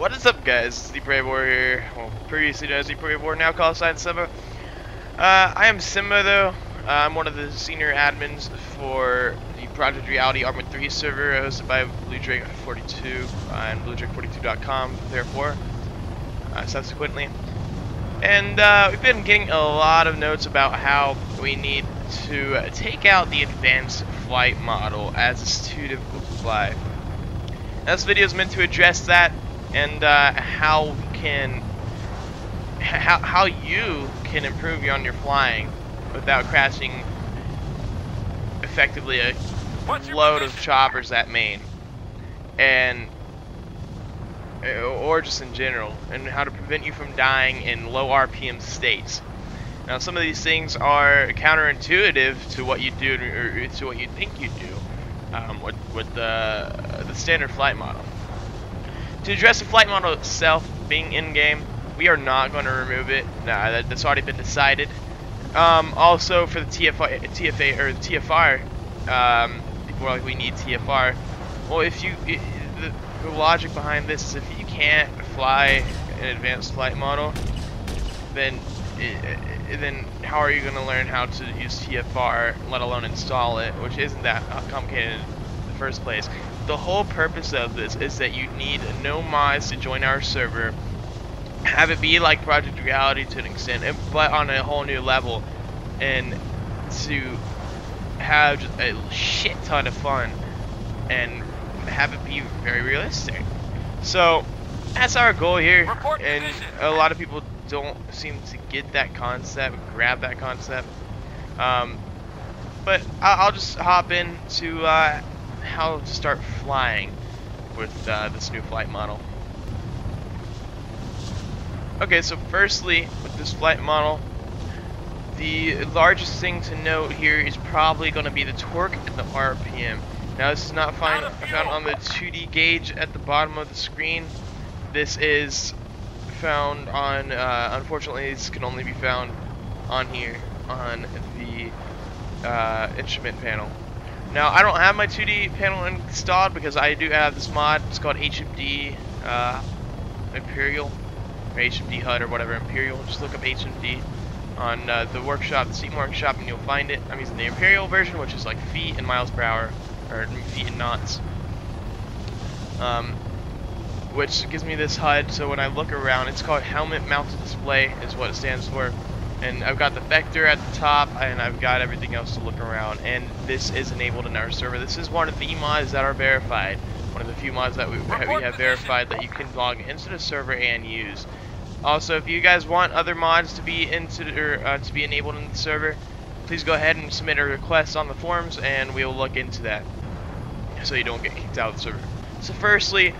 What is up, guys? It's the Brave Warrior. Well, previously known as the Brave Warrior, now called sign Simba. I am Simba, though. I'm one of the senior admins for the Project Reality ArmA 3 server, hosted by BlueDrake42 and BlueDrake42.com, therefore, subsequently. And we've been getting a lot of notes about how we need to take out the advanced flight model as a student will fly. Now, this video is meant to address that and how you can improve on your flying without crashing effectively a load of choppers at main, and or just in general, and how to prevent you from dying in low RPM states. Now, some of these things are counterintuitive to what you do, or to what you think you do with the standard flight model. To address the flight model itself being in-game, we are not going to remove it. Nah, that's already been decided. Also, for the TFA or the TFR, people are like, we need TFR. Well, the logic behind this is if you can't fly an advanced flight model, then how are you going to learn how to use TFR, let alone install it, which isn't that complicated in the first place. The whole purpose of this is that you need no mods to join our server, have it be like Project Reality to an extent, but on a whole new level, and to have just a shit ton of fun and have it be very realistic. So that's our goal here, and a lot of people don't seem to get that concept, grab that concept. But I'll just hop into how to start flying with this new flight model. Okay, so firstly, with this flight model, the largest thing to note here is probably going to be the torque and the RPM. Now, this is not found on the 2D gauge at the bottom of the screen. This is found on, unfortunately, this can only be found on here, on the instrument panel. Now, I don't have my 2D panel installed because I do have this mod. It's called HMD Imperial, or HMD HUD, or whatever, Imperial. Just look up HMD on the workshop, the Steam workshop, and you'll find it. I'm using the Imperial version, which is like feet and miles per hour, or feet and knots, which gives me this HUD. So when I look around, it's called Helmet Mounted Display, is what it stands for. And I've got the vector at the top, and I've got everything else to look around. And this is enabled in our server. This is one of the mods that are verified. One of the few mods that we have verified that you can log into the server and use. Also, if you guys want other mods to be to be enabled in the server, please go ahead and submit a request on the forums, and we will look into that, so you don't get kicked out of the server. So, firstly,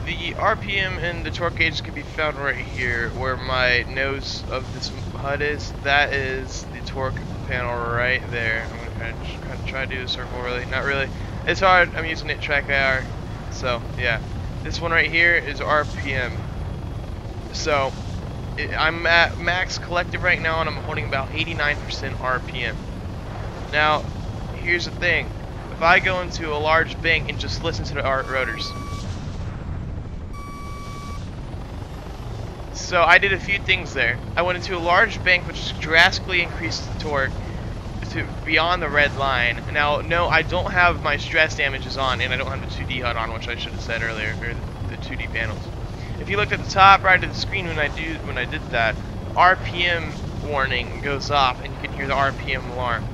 the RPM and the torque gauge can be found right here, where my nose of this HUD is. That is the torque panel right there. I'm gonna kind of try to do a circle. Really, not really. It's hard. I'm using it track IR. So yeah, this one right here is RPM. So I'm at max collective right now, and I'm holding about 89% RPM. Now, here's the thing: if I go into a large bank and just listen to the rotors. So I did a few things there. I went into a large bank, which drastically increased the torque to beyond the red line. Now, no, I don't have my stress damages on, and I don't have the 2D HUD on, which I should have said earlier, or the 2D panels. If you looked at the top right of the screen when I did that, RPM warning goes off, and you can hear the RPM alarm.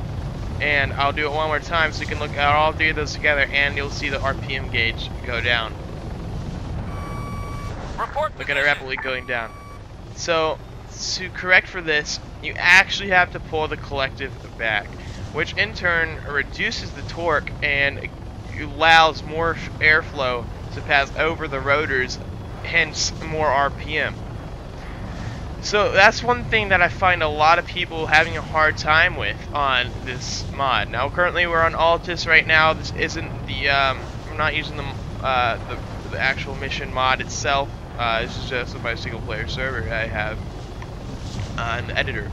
And I'll do it one more time so you can look at all three of those together, and you'll see the RPM gauge go down. Look at it rapidly going down. So, to correct for this, you actually have to pull the collective back, which in turn reduces the torque and allows more airflow to pass over the rotors, hence more RPM. So that's one thing that I find a lot of people having a hard time with on this mod. Now, currently we're on Altus right now. This isn't the I'm not using the actual mission mod itself. This is just my single player server. I have an editor.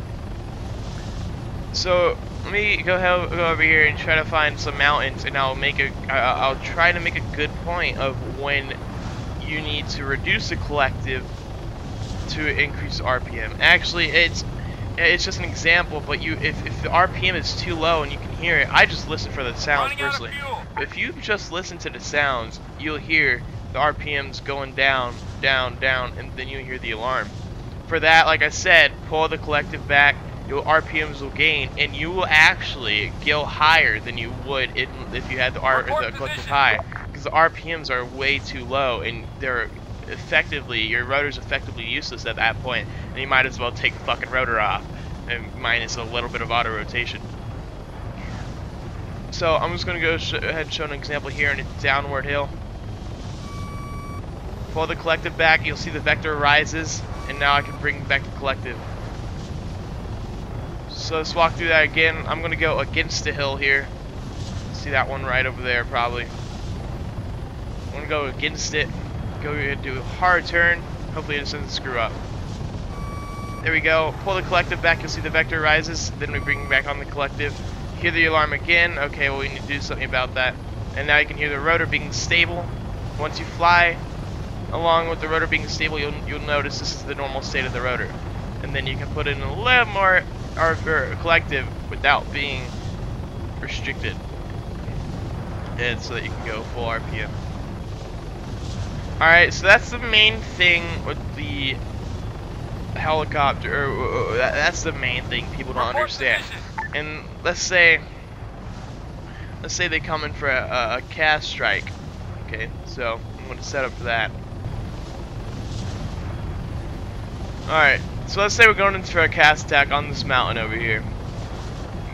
So let me go over here and try to find some mountains, and I'll try to make a good point of when you need to reduce the collective to increase RPM. Actually, it's just an example, but if the RPM is too low and you can hear it, I just listen for the sounds personally. If you just listen to the sounds, you'll hear the RPMs going down, down, down, and then you'll hear the alarm. For that, like I said, pull the collective back, your RPMs will gain, and you will actually go higher than you would if you had the collective high, because the RPMs are way too low, and they're effectively, your rotor's effectively useless at that point, and you might as well take the fucking rotor off, and minus a little bit of auto rotation. So I'm just gonna go ahead and show an example here in a downward hill. Pull the collective back, you'll see the vector rises, and now I can bring back the collective. So let's walk through that again. I'm gonna go against the hill here. See that one right over there, probably. I'm gonna go against it. Go ahead and do a hard turn. Hopefully it doesn't screw up. There we go. Pull the collective back. You'll see the vector rises. Then we bring back on the collective. Hear the alarm again. Okay, well we need to do something about that. And now you can hear the rotor being stable. Once you fly along with the rotor being stable, you'll notice this is the normal state of the rotor. And then you can put in a little more collective without being restricted. And so that you can go full RPM. Alright, so that's the main thing with the helicopter, that's the main thing people don't understand. And let's say they come in for a cast strike. Okay, so I'm going to set up for that. Alright, so let's say we're going in for a cast attack on this mountain over here.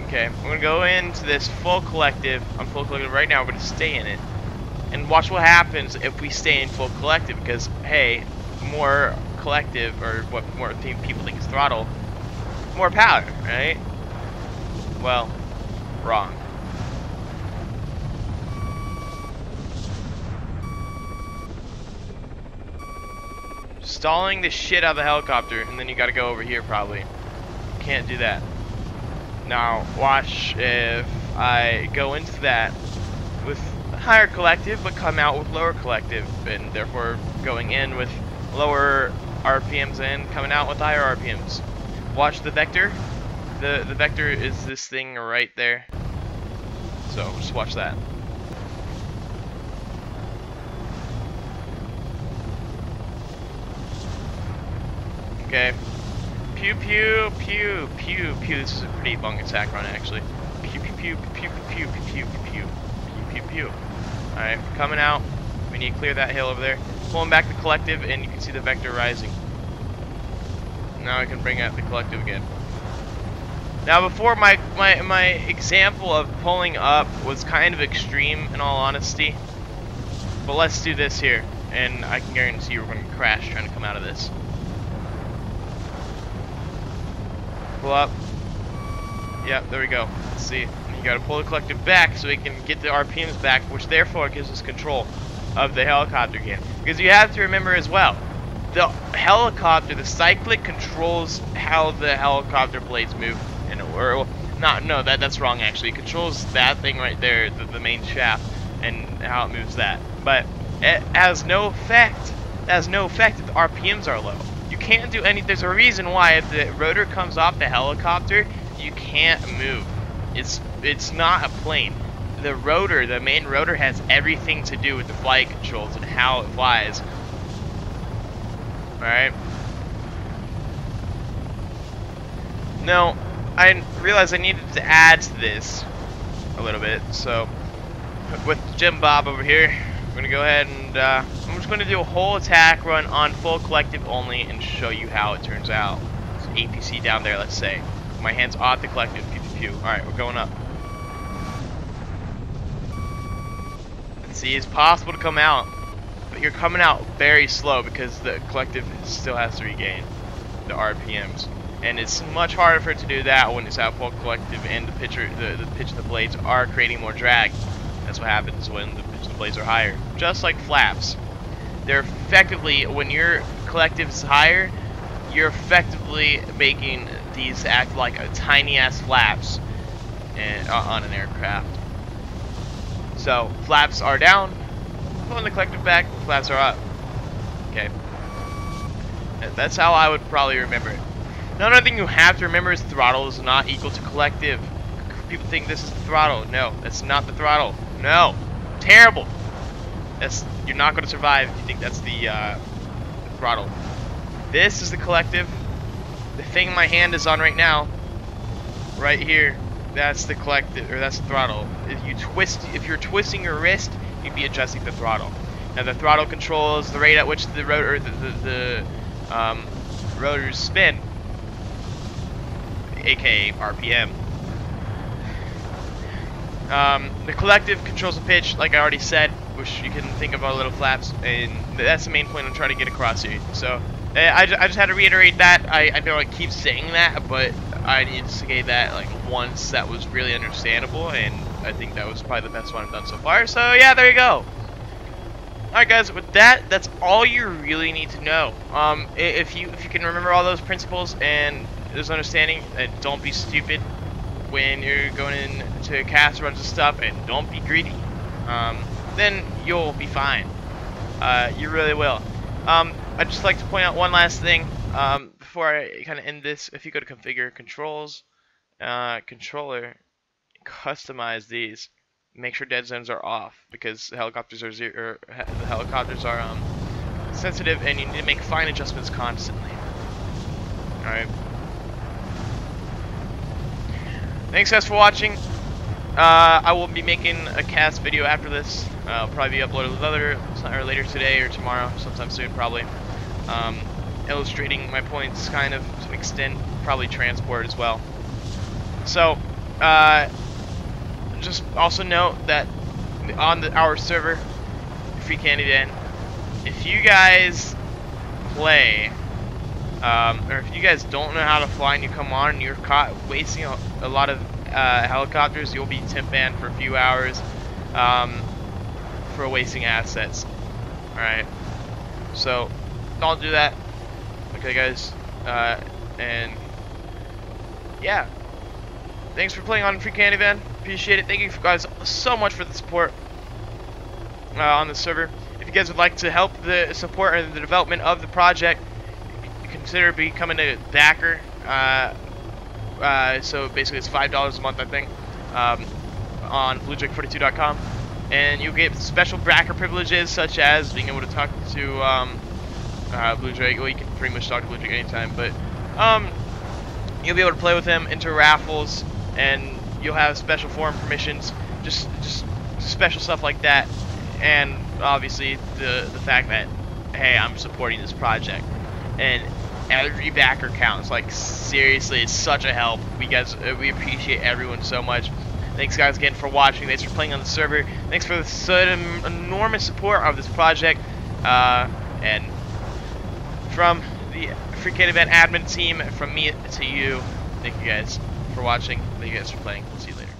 Okay, we're going to go into this full collective. I'm full collective right now, we're going to stay in it. And watch what happens if we stay in full collective, because hey, more collective, or what more people think is throttle, more power, right? Well, wrong. Stalling the shit out of the helicopter, and then you gotta go over here probably. Can't do that. Now, watch if I go into that with higher collective but come out with lower collective, and therefore going in with lower RPMs and coming out with higher RPMs. Watch the vector. The vector is this thing right there. So just watch that. Okay. Pew pew pew pew pew. This is a pretty long attack run actually. Pew pew pew pew pew pew pew pew pew pew. Alright, coming out. We need to clear that hill over there. Pulling back the collective, and you can see the vector rising. Now I can bring out the collective again. Now before, my example of pulling up was kind of extreme in all honesty. But let's do this here, and I can guarantee we're going to crash trying to come out of this. Pull up. Yep, there we go. Let's see. You gotta pull the collective back so we can get the RPMs back, which therefore gives us control of the helicopter again. Because you have to remember as well, the helicopter, the cyclic controls how the helicopter blades move. That's wrong actually. It controls that thing right there, the main shaft, and how it moves that. But it has no effect. It has no effect if the RPMs are low. You can't do any. There's a reason why if the rotor comes off the helicopter, you can't move. It's not a plane. The rotor, the main rotor, has everything to do with the flight controls and how it flies. Alright. Now, I realized I needed to add to this a little bit. So, with Jim Bob over here, I'm going to go ahead and I'm just going to do a whole attack run on full collective only and show you how it turns out. So APC down there, let's say. My hands off the collective. Pew, pew, pew. Alright, we're going up. Let's see, it's possible to come out, but you're coming out very slow because the collective still has to regain the RPMs. And it's much harder for it to do that when it's at full collective and the pitch of the blades are creating more drag. That's what happens when the pitch of the blades are higher. Just like flaps. They're effectively, when your collective is higher, you're effectively making these act like a tiny ass flaps on an aircraft. So flaps are down, pulling the collective back, flaps are up. Okay. That's how I would probably remember it. Now, another thing you have to remember is throttle is not equal to collective. People think this is the throttle. No, that's not the throttle. No. Terrible. You're not going to survive if you think that's the throttle. This is the collective. The thing my hand is on right now, right here, that's the collective, or that's the throttle. If you're twisting your wrist, you'd be adjusting the throttle. Now the throttle controls the rate at which the rotor, rotors spin, aka RPM. The collective controls the pitch, like I already said, which you can think of our little flaps, and that's the main point I'm trying to get across here. So I just had to reiterate that. I know I keep saying that, but I need to say that like once that was really understandable, and I think that was probably the best one I've done so far. So yeah, there you go. Alright guys, with that, that's all you really need to know. If you can remember all those principles and those understanding, and don't be stupid when you're going into cast runs and stuff, and don't be greedy, then you'll be fine. You really will. I'd just like to point out one last thing before I kind of end this. If you go to configure controls, controller, customize these. Make sure dead zones are off, because the helicopters are sensitive, and you need to make fine adjustments constantly. All right. Thanks guys for watching. I will be making a cast video after this. I'll probably be uploaded later today or tomorrow, sometime soon probably. Illustrating my points kind of to an extent, probably transport as well. So, just also note that on our server, Free Candy Den, if you guys play, or if you guys don't know how to fly and you come on and you're caught wasting a lot of helicopters, you'll be temp banned for a few hours for wasting assets. Alright, so don't do that. Okay guys, and yeah, thanks for playing on Free Candy Van. Appreciate it. Thank you guys so much for the support on the server. If you guys would like to help the support and the development of the project, consider becoming a backer. So basically it's $5 a month, I think, on bluejake42.com, and you get special backer privileges such as being able to talk to Blue Jake. Well, you can pretty much talk to Blue Jake anytime, but you'll be able to play with him, enter raffles, and you'll have special forum permissions, just special stuff like that. And obviously the fact that, hey, I'm supporting this project, and every backer counts. Like seriously, it's such a help. We appreciate everyone so much. Thanks guys again for watching. Thanks for playing on the server. Thanks for the enormous support of this project. And from the Free Candy Van admin team, from me to you, thank you guys for watching. Thank you guys for playing. See you later.